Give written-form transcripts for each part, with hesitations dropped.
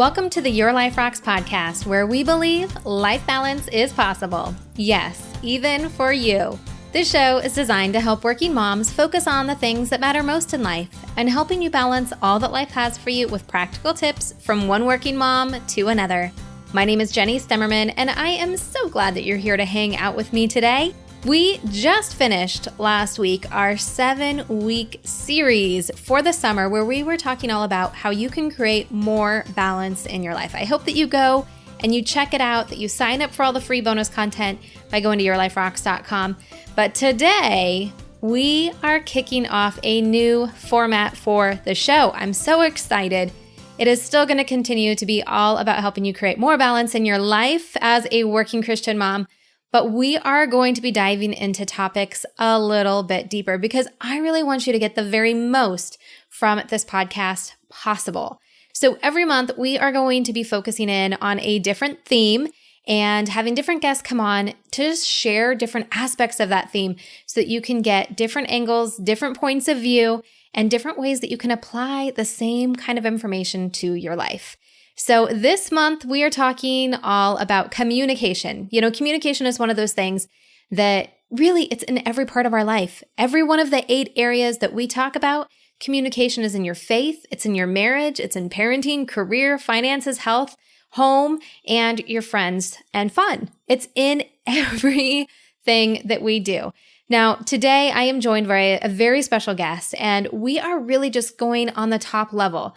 Welcome to the Your Life Rocks podcast, where we believe life balance is possible. Yes, even for you. This show is designed to help working moms focus on the things that matter most in life and helping you balance all that life has for you with practical tips from one working mom to another. My name is Jenny Stemmerman, and I am so glad that you're here to hang out with me today. We just finished last week our 7-week series for the summer where we were talking all about how you can create more balance in your life. I hope that you go and you check it out, that you sign up for all the free bonus content by going to yourliferocks.com. But today, we are kicking off a new format for the show. I'm so excited. It is still going to continue to be all about helping you create more balance in your life as a working Christian mom. But we are going to be diving into topics a little bit deeper because I really want you to get the very most from this podcast possible. So every month we are going to be focusing in on a different theme and having different guests come on to just share different aspects of that theme so that you can get different angles, different points of view, and different ways that you can apply the same kind of information to your life. So this month, we are talking all about communication. You know, communication is one of those things that really it's in every part of our life. Every one of the 8 areas that we talk about, communication is in your faith, it's in your marriage, it's in parenting, career, finances, health, home, and your friends and fun. It's in everything that we do. Now, today I am joined by a very special guest, and we are really just going on the top level.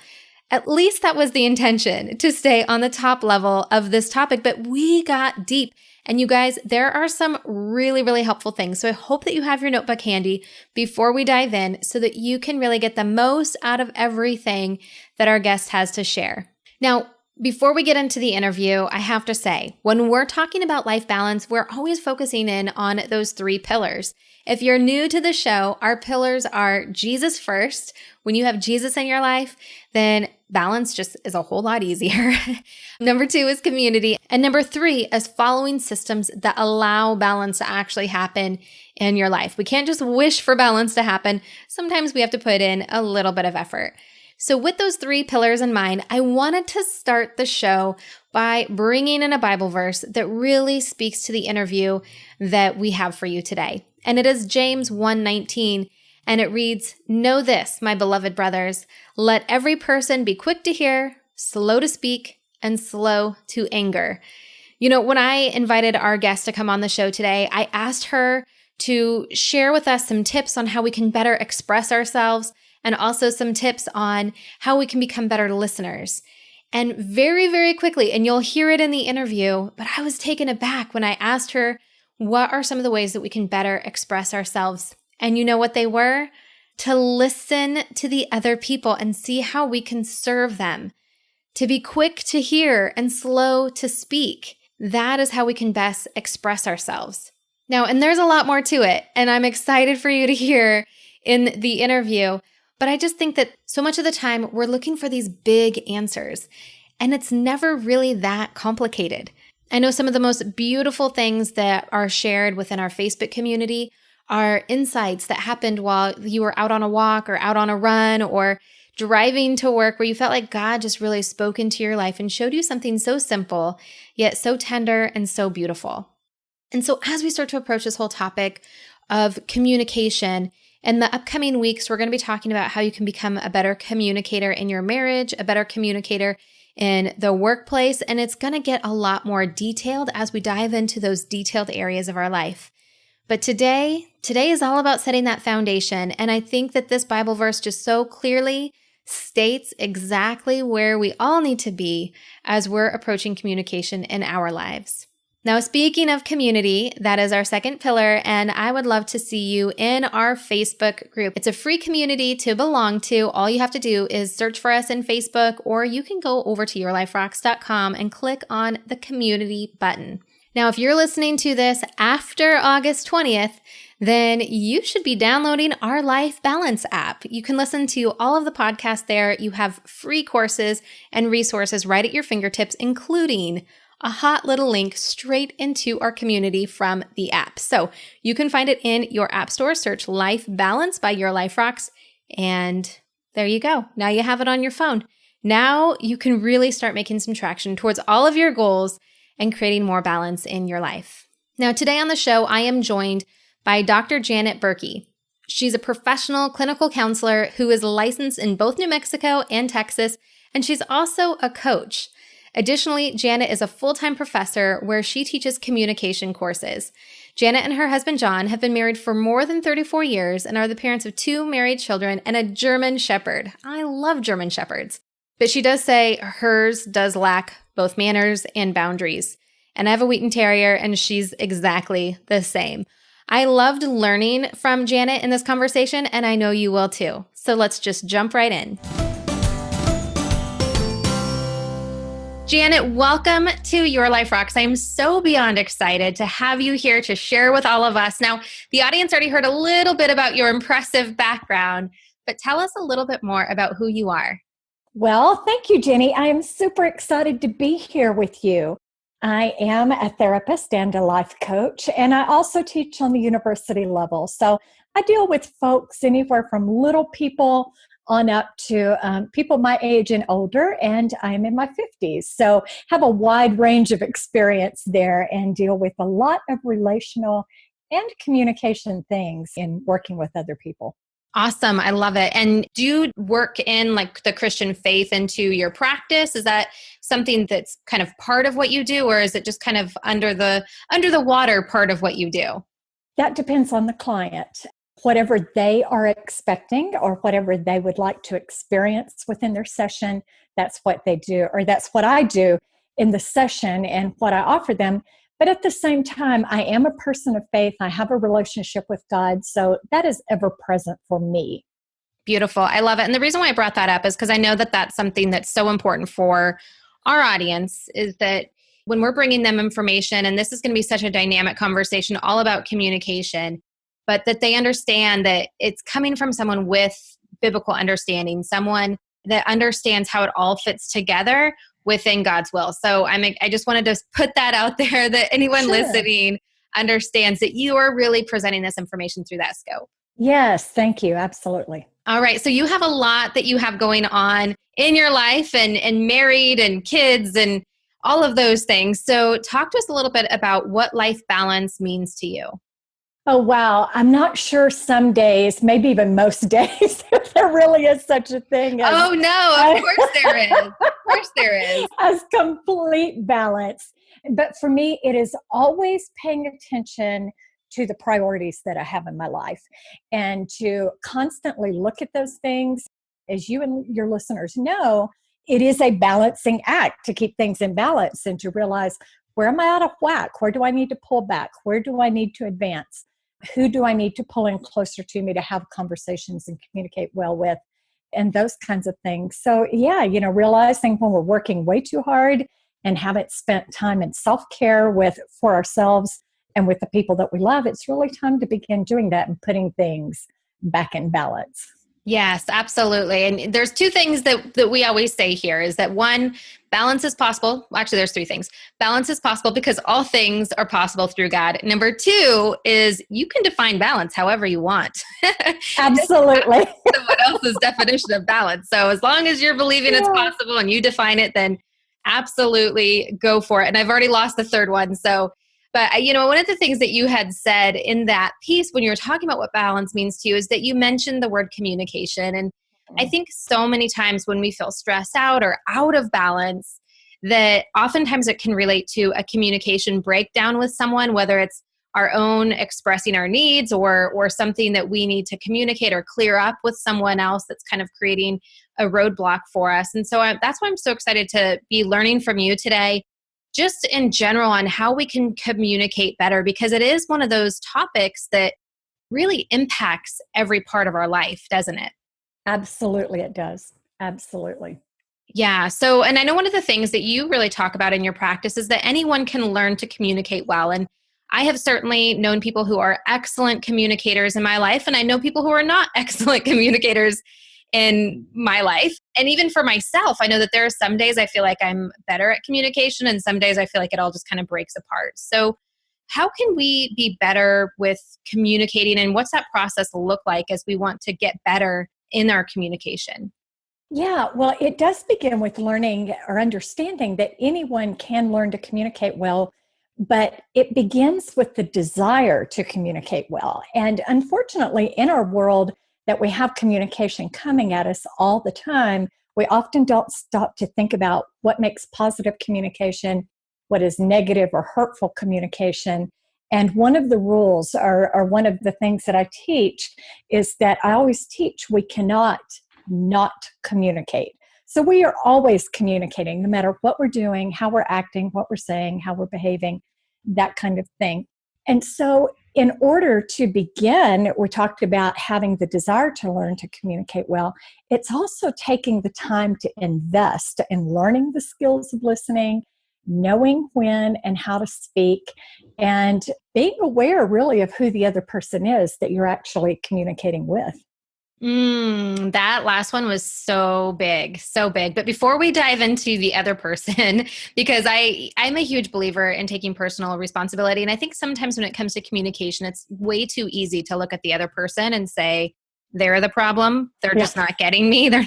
At least that was the intention, to stay on the top level of this topic, but we got deep. And you guys, there are some really, really helpful things. So I hope that you have your notebook handy before we dive in so that you can really get the most out of everything that our guest has to share. Now, before we get into the interview, I have to say, when we're talking about life balance, we're always focusing in on those 3 pillars. If you're new to the show, our pillars are Jesus first. When you have Jesus in your life, then balance just is a whole lot easier. Number 2 is community. And number 3 is following systems that allow balance to actually happen in your life. We can't just wish for balance to happen. Sometimes we have to put in a little bit of effort. So with those 3 pillars in mind, I wanted to start the show by bringing in a Bible verse that really speaks to the interview that we have for you today. And it is James 1:19, and it reads, "Know this, my beloved brothers, let every person be quick to hear, slow to speak, and slow to anger." You know, when I invited our guest to come on the show today, I asked her to share with us some tips on how we can better express ourselves and also some tips on how we can become better listeners. And very, very quickly, and you'll hear it in the interview, but I was taken aback when I asked her, what are some of the ways that we can better express ourselves? And you know what they were? To listen to the other people and see how we can serve them. To be quick to hear and slow to speak. That is how we can best express ourselves. Now, and there's a lot more to it, and I'm excited for you to hear in the interview. But I just think that so much of the time we're looking for these big answers, and it's never really that complicated. I know some of the most beautiful things that are shared within our Facebook community are insights that happened while you were out on a walk or out on a run or driving to work where you felt like God just really spoke into your life and showed you something so simple, yet so tender and so beautiful. And so as we start to approach this whole topic of communication, in the upcoming weeks, we're going to be talking about how you can become a better communicator in your marriage, a better communicator in the workplace, and it's going to get a lot more detailed as we dive into those detailed areas of our life. But today is all about setting that foundation, and I think that this Bible verse just so clearly states exactly where we all need to be as we're approaching communication in our lives. Now, speaking of community, that is our second pillar, and I would love to see you in our Facebook group. It's a free community to belong to. All you have to do is search for us in Facebook, or you can go over to yourliferocks.com and click on the community button. Now, if you're listening to this after August 20th, then you should be downloading our Life Balance app. You can listen to all of the podcasts there. You have free courses and resources right at your fingertips, including a hot little link straight into our community from the app. So you can find it in your app store. Search Life Balance by Your Life Rocks, and there you go. Now you have it on your phone. Now you can really start making some traction towards all of your goals and creating more balance in your life. Now, today on the show, I am joined by Dr. Janet Birkey. She's a professional clinical counselor who is licensed in both New Mexico and Texas, and she's also a coach. Additionally, Janet is a full-time professor where she teaches communication courses. Janet and her husband, John, have been married for more than 34 years and are the parents of 2 married children and a German Shepherd. I love German Shepherds. But she does say hers does lack both manners and boundaries. And I have a Wheaten Terrier, and she's exactly the same. I loved learning from Janet in this conversation, and I know you will too. So let's just jump right in. Janet, welcome to Your Life Rocks. I'm so beyond excited to have you here to share with all of us. Now, the audience already heard a little bit about your impressive background, but tell us a little bit more about who you are. Well, thank you, Jenny. I am super excited to be here with you. I am a therapist and a life coach, and I also teach on the university level. So I deal with folks anywhere from little people on up to people my age and older, and I'm in my 50s. So have a wide range of experience there and deal with a lot of relational and communication things in working with other people. Awesome. I love it. And do you work in like the Christian faith into your practice? Is that something that's kind of part of what you do, or is it just kind of under the water part of what you do? That depends on the client. Whatever they are expecting or whatever they would like to experience within their session, that's what they do, or that's what I do in the session and what I offer them. But at the same time, I am a person of faith. I have a relationship with God, so that is ever present for me. Beautiful. I love it. And the reason why I brought that up is because I know that that's something that's so important for our audience, is that when we're bringing them information, and this is going to be such a dynamic conversation all about communication, but that they understand that it's coming from someone with biblical understanding, someone that understands how it all fits together within God's will. So I just wanted to put that out there, that anyone listening understands that you are really presenting this information through that scope. Yes, thank you. Absolutely. All right. So you have a lot that you have going on in your life, and married and kids and all of those things. So talk to us a little bit about what life balance means to you. Oh, wow. I'm not sure some days, maybe even most days, if there really is such a thing as... Oh, no, of course there is. Of course there is. As complete balance. But for me, it is always paying attention to the priorities that I have in my life and to constantly look at those things. As you and your listeners know, it is a balancing act to keep things in balance and to realize, where am I out of whack? Where do I need to pull back? Where do I need to advance? Who do I need to pull in closer to me to have conversations and communicate well with? And those kinds of things. So yeah, realizing when we're working way too hard and haven't spent time in self-care for ourselves and with the people that we love, it's really time to begin doing that and putting things back in balance. Yes, absolutely. And there's 2 things that we always say here, is that 1, balance is possible. Well, actually, there's 3 things. Balance is possible because all things are possible through God. Number 2 is you can define balance however you want. Absolutely. Someone else's definition of balance. So as long as you're believing it's possible and you define it, then absolutely go for it. And I've already lost the 3rd one. But one of the things that you had said in that piece when you were talking about what balance means to you is that you mentioned the word communication. And I think so many times when we feel stressed out or out of balance, that oftentimes it can relate to a communication breakdown with someone, whether it's our own expressing our needs or something that we need to communicate or clear up with someone else that's kind of creating a roadblock for us. And so that's why I'm so excited to be learning from you today, just in general, on how we can communicate better, because it is one of those topics that really impacts every part of our life, doesn't it? Absolutely, it does. Absolutely. Yeah. So, and I know one of the things that you really talk about in your practice is that anyone can learn to communicate well. And I have certainly known people who are excellent communicators in my life, and I know people who are not excellent communicators in my life. And even for myself, I know that there are some days I feel like I'm better at communication, and some days I feel like it all just kind of breaks apart. So how can we be better with communicating, and what's that process look like as we want to get better in our communication? Yeah, well, it does begin with learning or understanding that anyone can learn to communicate well, but it begins with the desire to communicate well. And unfortunately, in our world that we have communication coming at us all the time, we often don't stop to think about what makes positive communication, what is negative or hurtful communication. And one of the rules, or one of the things that I teach, is that I always teach we cannot not communicate. So we are always communicating, no matter what we're doing, how we're acting, what we're saying, how we're behaving, that kind of thing. And so, in order to begin, we talked about having the desire to learn to communicate well. It's also taking the time to invest in learning the skills of listening, knowing when and how to speak, and being aware really of who the other person is that you're actually communicating with. That last one was so big, so big. But before we dive into the other person, because I'm a huge believer in taking personal responsibility. And I think sometimes when it comes to communication, it's way too easy to look at the other person and say, they're the problem. They're Yeah. just not getting me. They're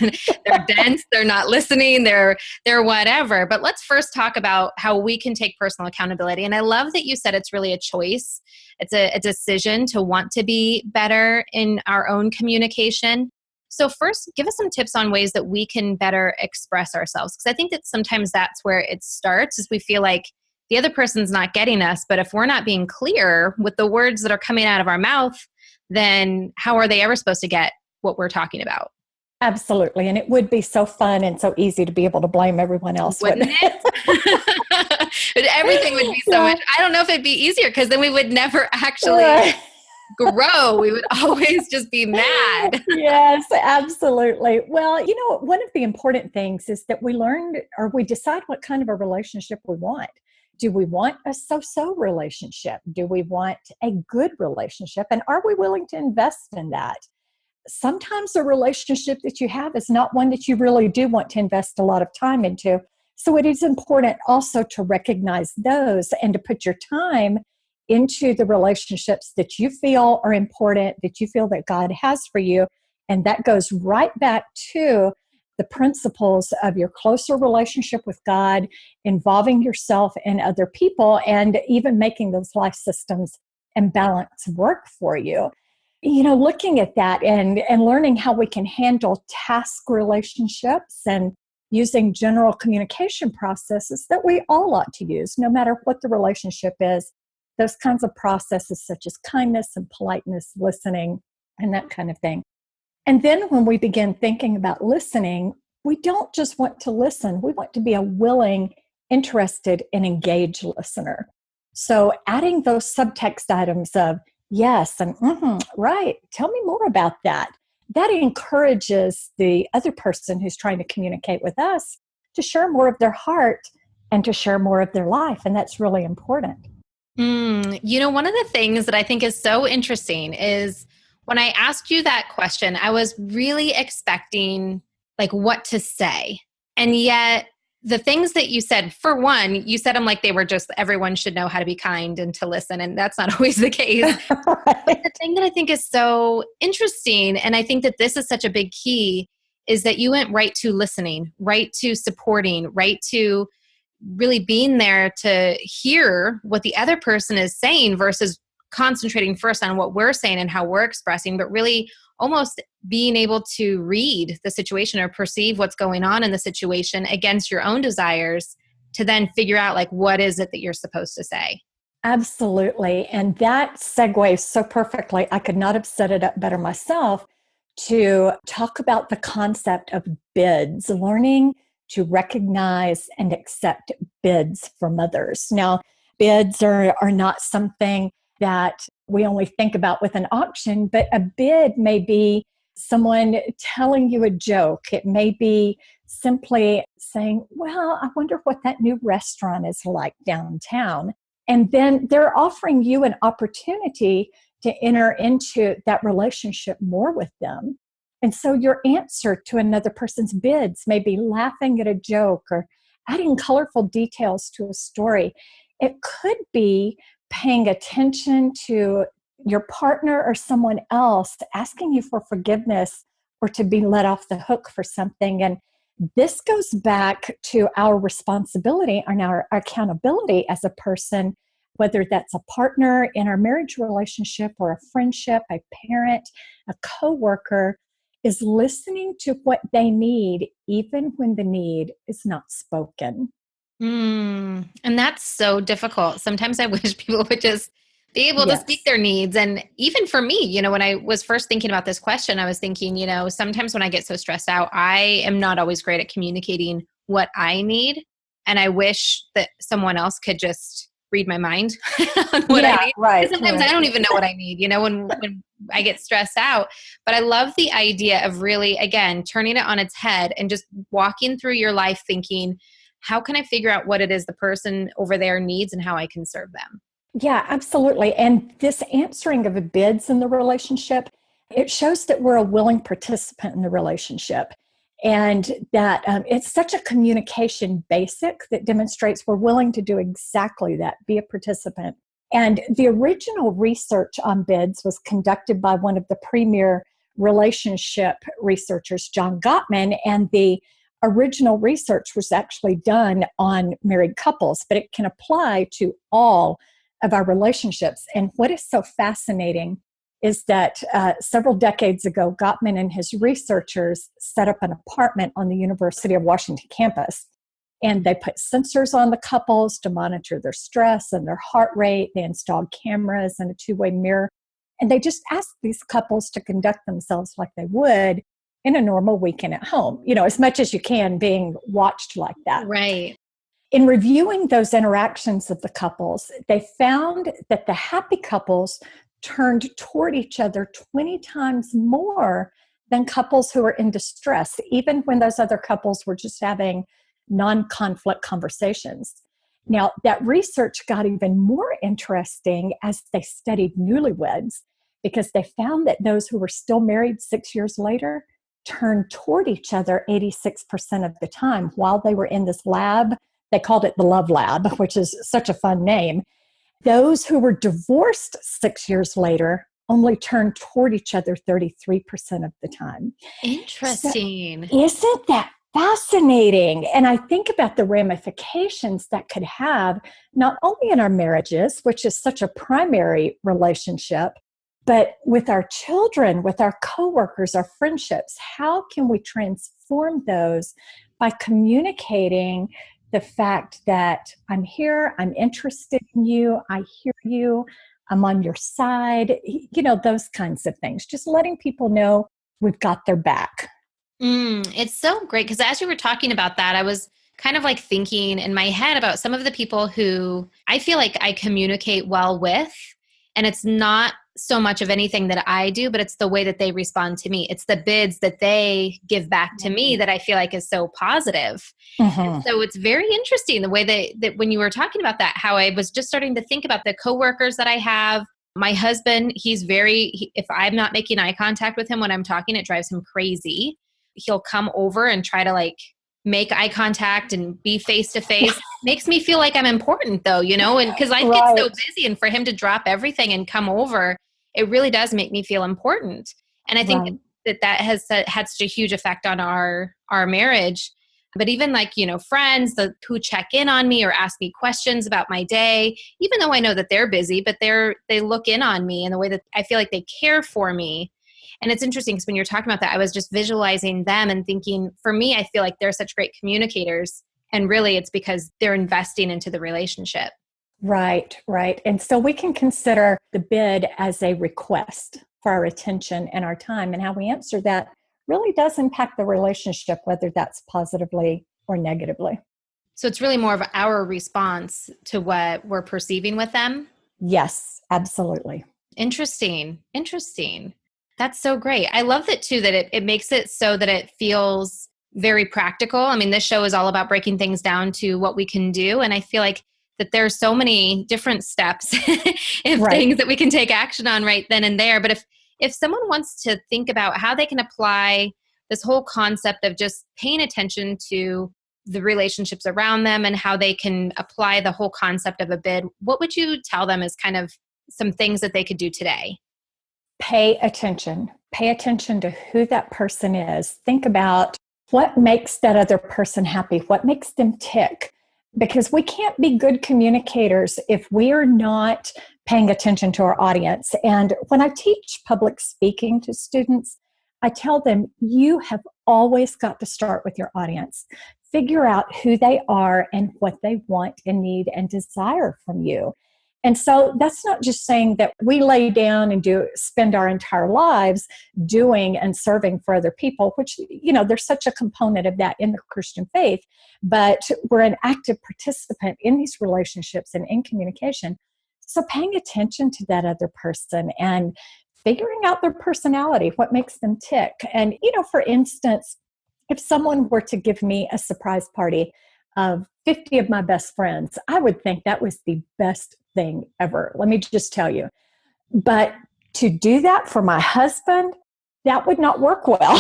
dense. They're not listening. They're whatever. But let's first talk about how we can take personal accountability. And I love that you said it's really a choice. It's a decision to want to be better in our own communication. So first, give us some tips on ways that we can better express ourselves. Because I think that sometimes that's where it starts, is we feel like the other person's not getting us. But if we're not being clear with the words that are coming out of our mouth, then how are they ever supposed to get what we're talking about? Absolutely. And it would be so fun and so easy to be able to blame everyone else, Wouldn't wouldn't it? But everything would be so Yeah. much. I don't know if it'd be easier because then we would never actually Right. grow. We would always just be mad. Yes, absolutely. Well, one of the important things is that we learn or we decide what kind of a relationship we want. Do we want a so-so relationship? Do we want a good relationship? And are we willing to invest in that? Sometimes a relationship that you have is not one that you really do want to invest a lot of time into. So it is important also to recognize those and to put your time into the relationships that you feel are important, that you feel that God has for you. And that goes right back to the principles of your closer relationship with God, involving yourself and other people, and even making those life systems and balance work for you. Looking at that and learning how we can handle task relationships and using general communication processes that we all ought to use, no matter what the relationship is. Those kinds of processes such as kindness and politeness, listening, and that kind of thing. And then when we begin thinking about listening, we don't just want to listen, we want to be a willing, interested, and engaged listener. So adding those subtext items of yes and right, tell me more about that. That encourages the other person who's trying to communicate with us to share more of their heart and to share more of their life. And that's really important. One of the things that I think is so interesting is when I asked you that question, I was really expecting like what to say. And yet the things that you said, for one, you said them like they were just everyone should know how to be kind and to listen. And that's not always the case. But the thing that I think is so interesting, and I think that this is such a big key, is that you went right to listening, right to supporting, right to really being there to hear what the other person is saying versus concentrating first on what we're saying and how we're expressing, but really almost being able to read the situation or perceive what's going on in the situation against your own desires to then figure out like what is it that you're supposed to say. Absolutely. And that segues so perfectly. I could not have set it up better myself to talk about the concept of bids, learning to recognize and accept bids from others. Now, bids are not something that we only think about with an auction, but a bid may be someone telling you a joke. It may be simply saying, well, I wonder what that new restaurant is like downtown. And then they're offering you an opportunity to enter into that relationship more with them. And so your answer to another person's bids may be laughing at a joke or adding colorful details to a story. It could be paying attention to your partner or someone else asking you for forgiveness or to be let off the hook for something. And this goes back to our responsibility and our accountability as a person, whether that's a partner in our marriage relationship or a friendship, a parent, a coworker, is listening to what they need, even when the need is not spoken. And that's so difficult. Sometimes I wish people would just be able to speak Yes. their needs. And even for me, when I was first thinking about this question, I was thinking, sometimes when I get so stressed out, I am not always great at communicating what I need. And I wish that someone else could just read my mind on what I Yeah, need. right, Because sometimes I right. don't even know what I need, when I get stressed out. But I love the idea of really, again, turning it on its head and just walking through your life thinking, how can I figure out what it is the person over there needs and how I can serve them? Yeah, absolutely. And this answering of the bids in the relationship, it shows that we're a willing participant in the relationship. And that it's such a communication basic that demonstrates we're willing to do exactly that, be a participant. And the original research on bids was conducted by one of the premier relationship researchers, John Gottman, and the original research was actually done on married couples, but it can apply to all of our relationships. And what is so fascinating is that several decades ago, Gottman and his researchers set up an apartment on the University of Washington campus. And they put sensors on the couples to monitor their stress and their heart rate. They installed cameras and a two-way mirror. And they just asked these couples to conduct themselves like they would in a normal weekend at home, as much as you can being watched like that. Right. In reviewing those interactions of the couples, they found that the happy couples turned toward each other 20 times more than couples who were in distress, even when those other couples were just having non-conflict conversations. Now, that research got even more interesting as they studied newlyweds, because they found that those who were still married 6 years later turned toward each other 86% of the time while they were in this lab. They called it the Love Lab, which is such a fun name. Those who were divorced 6 years later only turned toward each other 33% of the time. So, Interesting. isn't that fascinating? And I think about the ramifications that could have, not only in our marriages, which is such a primary relationship, but with our children, with our coworkers, our friendships. How can we transform those by communicating the fact that I'm here, I'm interested in you, I hear you, I'm on your side, those kinds of things. Just letting people know we've got their back. It's so great because as you were talking about that, I was kind of like thinking in my head about some of the people who I feel like I communicate well with. And it's not so much of anything that I do, but it's the way that they respond to me. It's the bids that they give back to me that I feel like is so positive. And Mhm. so it's very interesting the way that when you were talking about that, how I was just starting to think about the coworkers that I have. My husband, if I'm not making eye contact with him when I'm talking, it drives him crazy. He'll come over and try to like make eye contact and be face to face. Makes me feel like I'm important though, and because life gets so Right, busy and for him to drop everything and come over, it really does make me feel important. And I think right. that has had such a huge effect on our marriage. But even like, friends who check in on me or ask me questions about my day, even though I know that they're busy, but they look in on me in the way that I feel like they care for me. And it's interesting because when you're talking about that, I was just visualizing them and thinking, for me, I feel like they're such great communicators. And really, it's because they're investing into the relationship. Right, right. And so we can consider the bid as a request for our attention and our time, and how we answer that really does impact the relationship, whether that's positively or negatively. So it's really more of our response to what we're perceiving with them. Yes, absolutely. Interesting. Interesting. That's so great. I love that too, that it makes it so that it feels very practical. I mean, this show is all about breaking things down to what we can do. And I feel like that there's so many different steps of Right. things that we can take action on right then and there. But if someone wants to think about how they can apply this whole concept of just paying attention to the relationships around them and how they can apply the whole concept of a bid, what would you tell them as kind of some things that they could do today? Pay attention. Pay attention to who that person is. Think about what makes that other person happy, what makes them tick. Because we can't be good communicators if we are not paying attention to our audience. And when I teach public speaking to students, I tell them, you have always got to start with your audience. Figure out who they are and what they want and need and desire from you. And so that's not just saying that we lay down and spend our entire lives doing and serving for other people, which, there's such a component of that in the Christian faith, but we're an active participant in these relationships and in communication. So paying attention to that other person and figuring out their personality, what makes them tick. And, for instance, if someone were to give me a surprise party of 50 of my best friends, I would think that was the best thing ever. Let me just tell you. But to do that for my husband, that would not work well.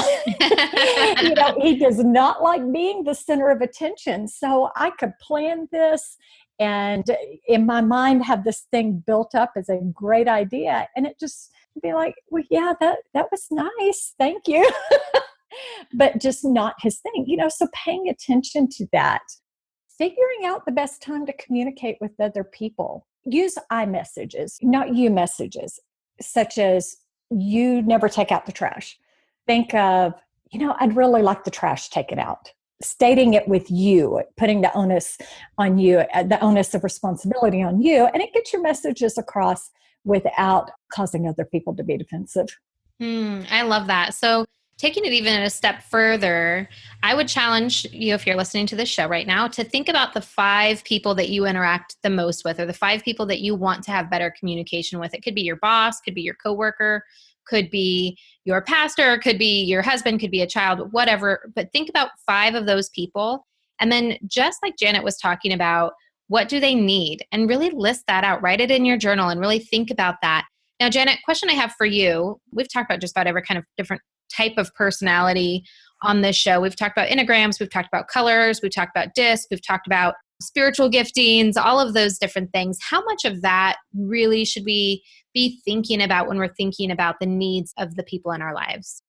He does not like being the center of attention. So I could plan this and in my mind have this thing built up as a great idea. And it just be like, well, yeah, that was nice. Thank you. But just not his thing. So paying attention to that. Figuring out the best time to communicate with other people. Use I messages, not you messages, such as you never take out the trash. Think of, I'd really like the trash taken out. Stating it with you, putting the onus on you, the onus of responsibility on you, and it gets your messages across without causing other people to be defensive. I love that. So taking it even a step further, I would challenge you, if you're listening to this show right now, to think about the 5 people that you interact the most with, or the 5 people that you want to have better communication with. It could be your boss, could be your coworker, could be your pastor, could be your husband, could be a child, whatever. But think about 5 of those people. And then just like Janet was talking about, what do they need? And really list that out, write it in your journal and really think about that. Now, Janet, question I have for you. We've talked about just about every kind of different type of personality on this show. We've talked about enneagrams, we've talked about colors, we've talked about disc, we've talked about spiritual giftings, all of those different things. How much of that really should we be thinking about when we're thinking about the needs of the people in our lives?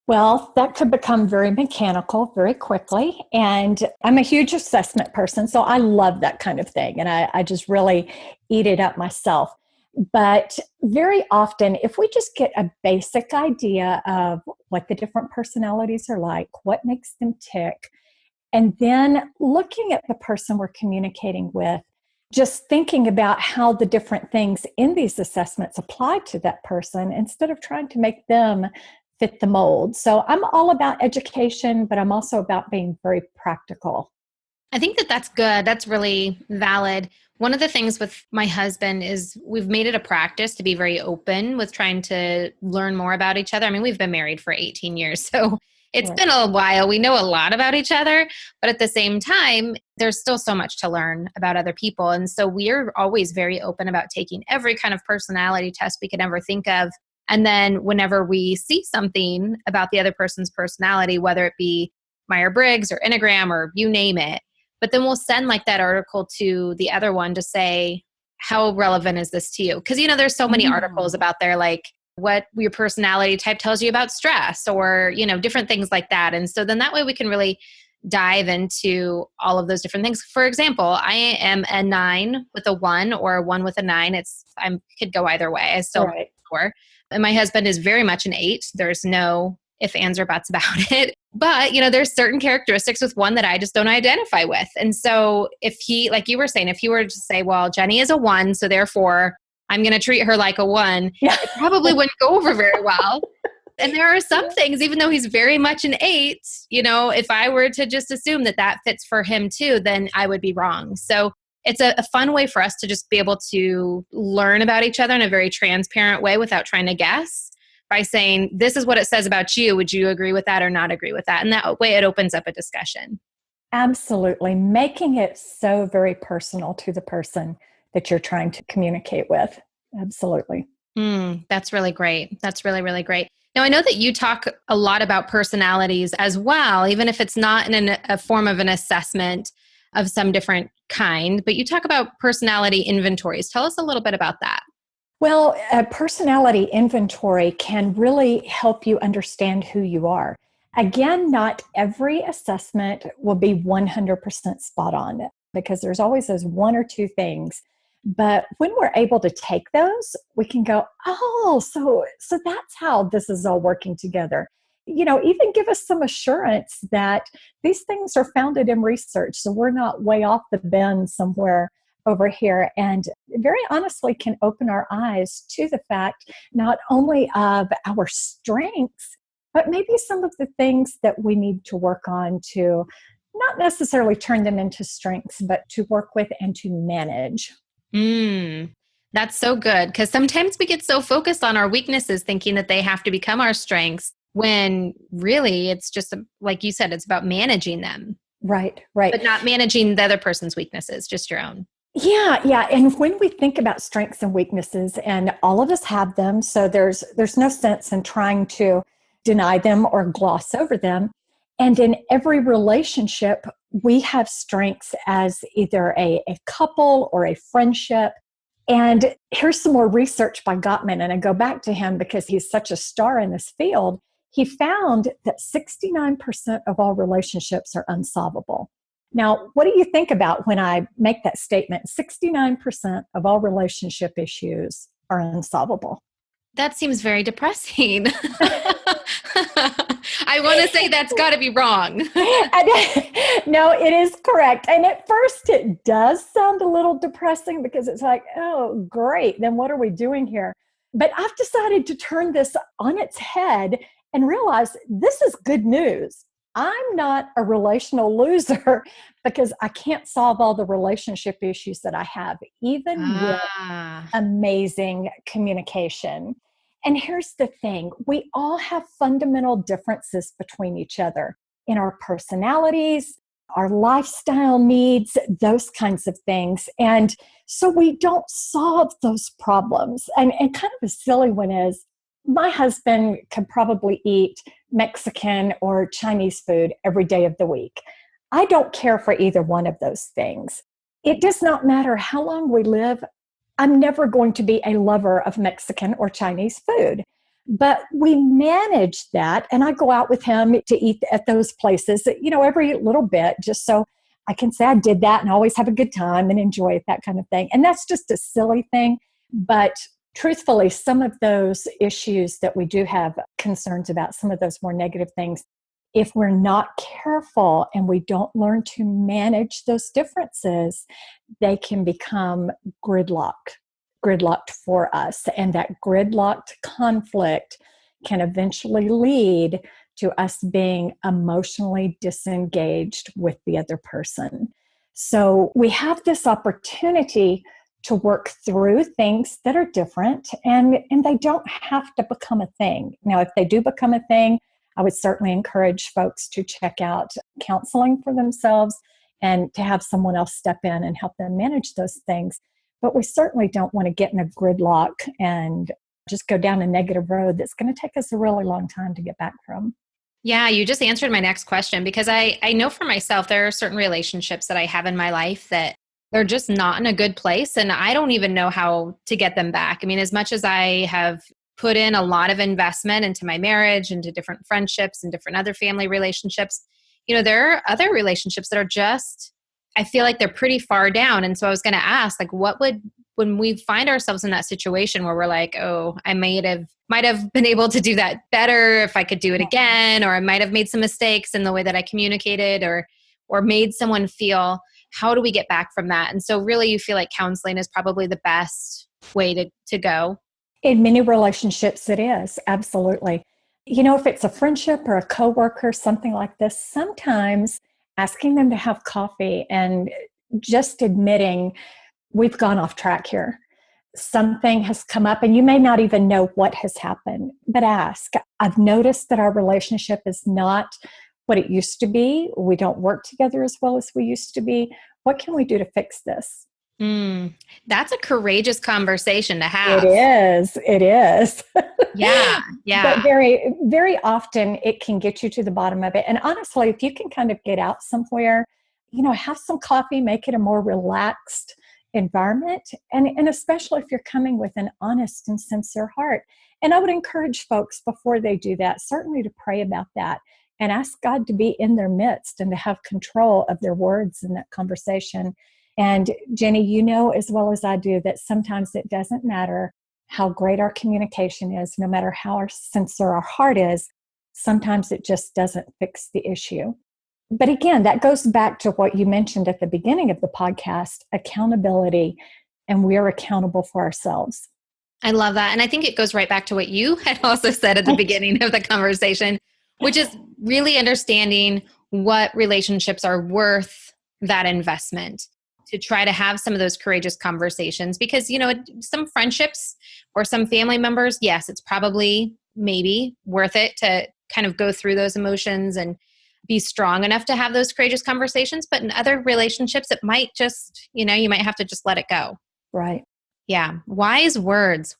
Well, that could become very mechanical very quickly. And I'm a huge assessment person, so I love that kind of thing. And I just really eat it up myself. But very often, if we just get a basic idea of what the different personalities are like, what makes them tick, and then looking at the person we're communicating with, just thinking about how the different things in these assessments apply to that person instead of trying to make them fit the mold. So I'm all about education, but I'm also about being very practical. I think that that's good. That's really valid. One of the things with my husband is we've made it a practice to be very open with trying to learn more about each other. I mean, we've been married for 18 years, so it's been a while. We know a lot about each other, but at the same time, there's still so much to learn about other people. And so we're always very open about taking every kind of personality test we could ever think of. And then whenever we see something about the other person's personality, whether it be Myers-Briggs or Enneagram or you name it, but then we'll send like that article to the other one to say, how relevant is this to you? Because, there's so many articles about there, like what your personality type tells you about stress or, different things like that. And so then that way we can really dive into all of those different things. For example, I am a 9 with a 1 or a 1 with a 9. I could go either way. I still not sure. And my husband is very much an 8. There's no if, ands, or buts about it. But, there's certain characteristics with 1 that I just don't identify with. And so if he, like you were saying, if you were to say, well, Jenny is a 1, so therefore I'm going to treat her like a 1, it probably wouldn't go over very well. And there are some things, even though he's very much an 8, if I were to just assume that fits for him too, then I would be wrong. So it's a fun way for us to just be able to learn about each other in a very transparent way without trying to guess. By saying, this is what it says about you. Would you agree with that or not agree with that? And that way it opens up a discussion. Absolutely. Making it so very personal to the person that you're trying to communicate with. Absolutely. That's really great. That's really, really great. Now, I know that you talk a lot about personalities as well, even if it's not in a form of an assessment of some different kind, but you talk about personality inventories. Tell us a little bit about that. Well, a personality inventory can really help you understand who you are. Again, not every assessment will be 100% spot on because there's always those one or two things. But when we're able to take those, we can go, oh, so that's how this is all working together. Even give us some assurance that these things are founded in research. So we're not way off the bend somewhere over here, and very honestly can open our eyes to the fact not only of our strengths, but maybe some of the things that we need to work on to not necessarily turn them into strengths, but to work with and to manage. That's so good because sometimes we get so focused on our weaknesses thinking that they have to become our strengths when really it's just, like you said, it's about managing them. Right, right. But not managing the other person's weaknesses, just your own. Yeah. And when we think about strengths and weaknesses, and all of us have them, so there's no sense in trying to deny them or gloss over them. And in every relationship, we have strengths as either a couple or a friendship. And here's some more research by Gottman, and I go back to him because he's such a star in this field. He found that 69% of all relationships are unsolvable. Now, what do you think about when I make that statement? 69% of all relationship issues are unsolvable. That seems very depressing. I want to say that's got to be wrong. No, it is correct. And at first it does sound a little depressing because it's like, oh, great. Then what are we doing here? But I've decided to turn this on its head and realize this is good news. I'm not a relational loser because I can't solve all the relationship issues that I have, even with amazing communication. And here's the thing, we all have fundamental differences between each other in our personalities, our lifestyle needs, those kinds of things. And so we don't solve those problems. And kind of a silly one is, my husband could probably eat Mexican or Chinese food every day of the week. I don't care for either one of those things. It does not matter how long we live. I'm never going to be a lover of Mexican or Chinese food. But we manage that, and I go out with him to eat at those places, every little bit, just so I can say I did that and always have a good time and enjoy it, that kind of thing. And that's just a silly thing. But truthfully, some of those issues that we do have concerns about, some of those more negative things, if we're not careful and we don't learn to manage those differences, they can become gridlocked for us. And that gridlocked conflict can eventually lead to us being emotionally disengaged with the other person. So we have this opportunity to work through things that are different, and they don't have to become a thing. Now, if they do become a thing, I would certainly encourage folks to check out counseling for themselves and to have someone else step in and help them manage those things. But we certainly don't want to get in a gridlock and just go down a negative road that's going to take us a really long time to get back from. Yeah, you just answered my next question because I know for myself, there are certain relationships that I have in my life that they're just not in a good place. And I don't even know how to get them back. I mean, as much as I have put in a lot of investment into my marriage, into different friendships and different other family relationships, there are other relationships that are just, I feel like they're pretty far down. And so I was going to ask, like, when we find ourselves in that situation where we're like, oh, I might have been able to do that better if I could do it again, or I might have made some mistakes in the way that I communicated or made someone feel, how do we get back from that? And so really you feel like counseling is probably the best way to go. In many relationships, it is. Absolutely. If it's a friendship or a coworker, something like this, sometimes asking them to have coffee and just admitting we've gone off track here. Something has come up and you may not even know what has happened, but ask. I've noticed that our relationship is not what it used to be. We don't work together as well as we used to be. What can we do to fix this? That's a courageous conversation to have. It is. Yeah. But very, very often it can get you to the bottom of it. And honestly, if you can kind of get out somewhere, have some coffee, make it a more relaxed environment, and especially if you're coming with an honest and sincere heart. And I would encourage folks before they do that, certainly to pray about that and ask God to be in their midst and to have control of their words in that conversation. And Jenny, you know as well as I do that sometimes it doesn't matter how great our communication is, no matter how sincere our heart is, sometimes it just doesn't fix the issue. But again, that goes back to what you mentioned at the beginning of the podcast, accountability, and we are accountable for ourselves. I love that. And I think it goes right back to what you had also said at the beginning of the conversation, which is really understanding what relationships are worth that investment, to try to have some of those courageous conversations. Because, some friendships or some family members, yes, it's probably maybe worth it to kind of go through those emotions and be strong enough to have those courageous conversations. But in other relationships, it might just, you might have to just let it go. Right. Yeah. Wise words.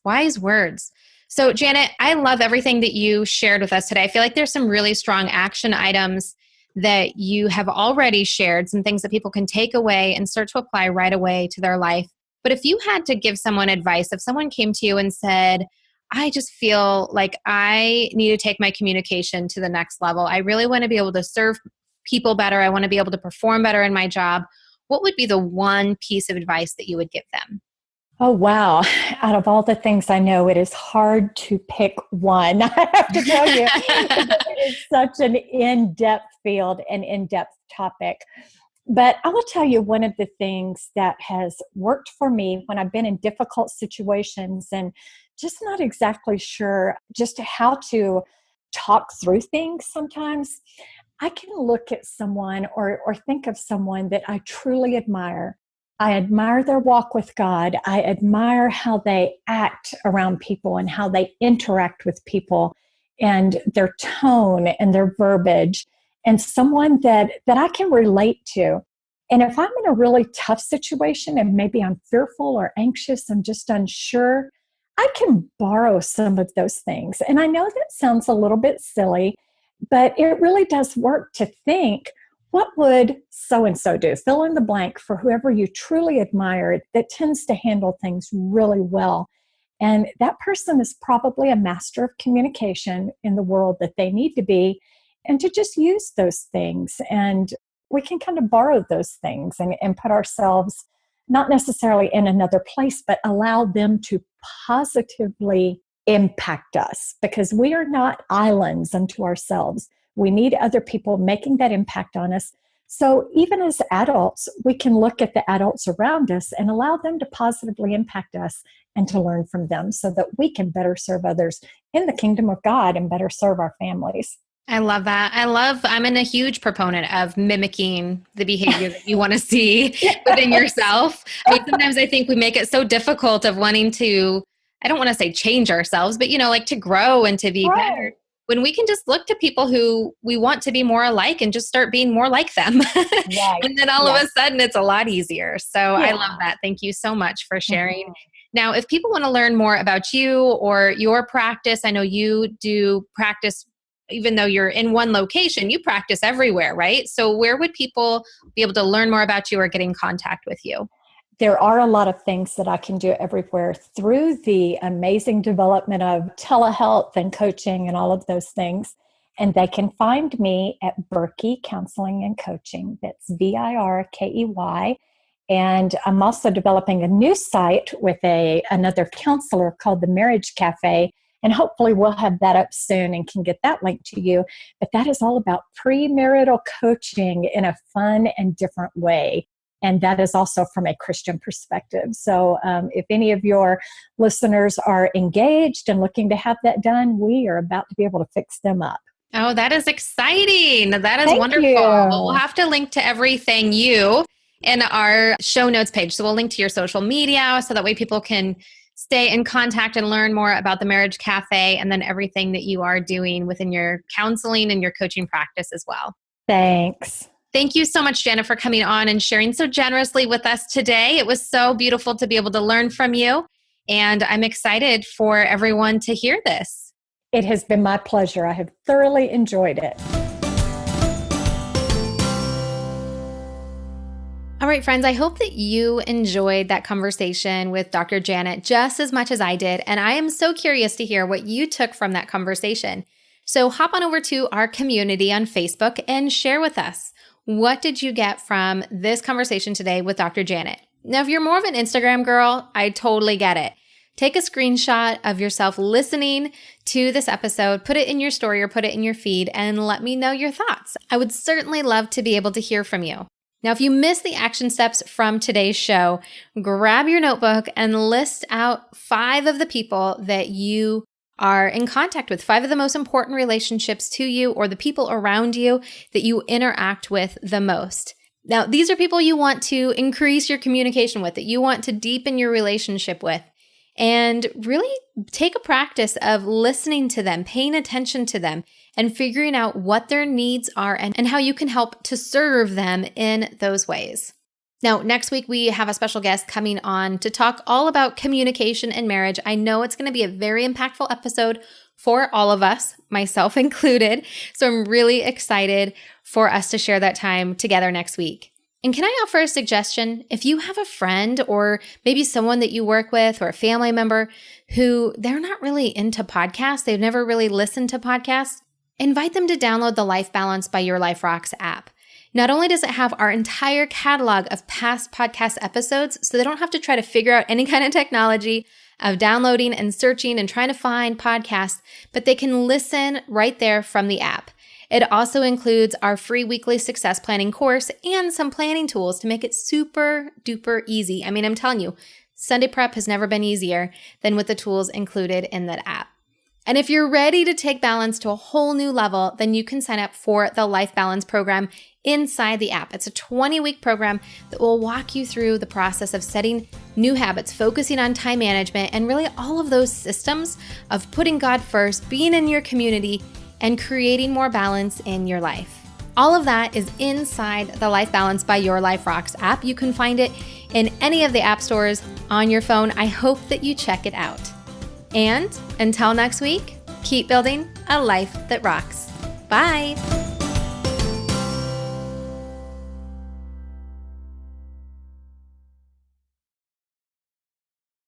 So Janet, I love everything that you shared with us today. I feel like there's some really strong action items that you have already shared, some things that people can take away and start to apply right away to their life. But if you had to give someone advice, if someone came to you and said, I just feel like I need to take my communication to the next level. I really want to be able to serve people better. I want to be able to perform better in my job. What would be the one piece of advice that you would give them? Oh, wow. Out of all the things I know, it is hard to pick one. I have to tell you, it is such an in-depth field and in-depth topic. But I will tell you one of the things that has worked for me when I've been in difficult situations and just not exactly sure just how to talk through things sometimes. I can look at someone or think of someone that I truly admire. I admire their walk with God. I admire how they act around people and how they interact with people and their tone and their verbiage, and someone that I can relate to. And if I'm in a really tough situation and maybe I'm fearful or anxious, I'm just unsure, I can borrow some of those things. And I know that sounds a little bit silly, but it really does work to think, what would so-and-so do? Fill in the blank for whoever you truly admire that tends to handle things really well. And that person is probably a master of communication in the world that they need to be, and to just use those things. And we can kind of borrow those things and put ourselves not necessarily in another place, but allow them to positively impact us, because we are not islands unto ourselves. We need other people making that impact on us. So even as adults, we can look at the adults around us and allow them to positively impact us and to learn from them so that we can better serve others in the kingdom of God and better serve our families. I love that. I'm a huge proponent of mimicking the behavior that you want to see within yourself. I mean, sometimes I think we make it so difficult of wanting to, I don't want to say change ourselves, but like to grow and to be better, when we can just look to people who we want to be more alike and just start being more like them. Right. And then all of a sudden it's a lot easier. So I love that. Thank you so much for sharing. Mm-hmm. Now, if people want to learn more about you or your practice, I know you do practice, even though you're in one location, you practice everywhere, right? So where would people be able to learn more about you or get in contact with you? There are a lot of things that I can do everywhere through the amazing development of telehealth and coaching and all of those things. And they can find me at Birkey Counseling and Coaching. That's Birkey. And I'm also developing a new site with another counselor called the Marriage Cafe. And hopefully we'll have that up soon and can get that link to you. But that is all about premarital coaching in a fun and different way. And that is also from a Christian perspective. So if any of your listeners are engaged and looking to have that done, we are about to be able to fix them up. Oh, that is exciting. That is Thank wonderful. you. Well, we'll have to link to everything you in our show notes page. So we'll link to your social media so that way people can stay in contact and learn more about the Marriage Cafe and then everything that you are doing within your counseling and your coaching practice as well. Thanks. Thank you so much, Jenna, for coming on and sharing so generously with us today. It was so beautiful to be able to learn from you, and I'm excited for everyone to hear this. It has been my pleasure. I have thoroughly enjoyed it. All right, friends, I hope that you enjoyed that conversation with Dr. Janet just as much as I did. And I am so curious to hear what you took from that conversation. So hop on over to our community on Facebook and share with us. What did you get from this conversation today with Dr. Janet? Now, if you're more of an Instagram girl, I totally get it. Take a screenshot of yourself listening to this episode, put it in your story or put it in your feed, and let me know your thoughts. I would certainly love to be able to hear from you. Now, if you missed the action steps from today's show, grab your notebook and list out 5 of the people that you are in contact with, 5 of the most important relationships to you or the people around you that you interact with the most. Now, these are people you want to increase your communication with, that you want to deepen your relationship with, and really take a practice of listening to them, paying attention to them, and figuring out what their needs are and how you can help to serve them in those ways. Now, next week, we have a special guest coming on to talk all about communication and marriage. I know it's going to be a very impactful episode for all of us, myself included. So I'm really excited for us to share that time together next week. And can I offer a suggestion? If you have a friend or maybe someone that you work with or a family member who they're not really into podcasts, they've never really listened to podcasts, invite them to download the Life Balance by Your Life Rocks app. Not only does it have our entire catalog of past podcast episodes, so they don't have to try to figure out any kind of technology of downloading and searching and trying to find podcasts, but they can listen right there from the app. It also includes our free weekly success planning course and some planning tools to make it super duper easy. I mean, I'm telling you, Sunday prep has never been easier than with the tools included in that app. And if you're ready to take balance to a whole new level, then you can sign up for the Life Balance program inside the app. It's a 20-week program that will walk you through the process of setting new habits, focusing on time management, and really all of those systems of putting God first, being in your community, and creating more balance in your life. All of that is inside the Life Balance by Your Life Rocks app. You can find it in any of the app stores on your phone. I hope that you check it out. And until next week, keep building a life that rocks. Bye.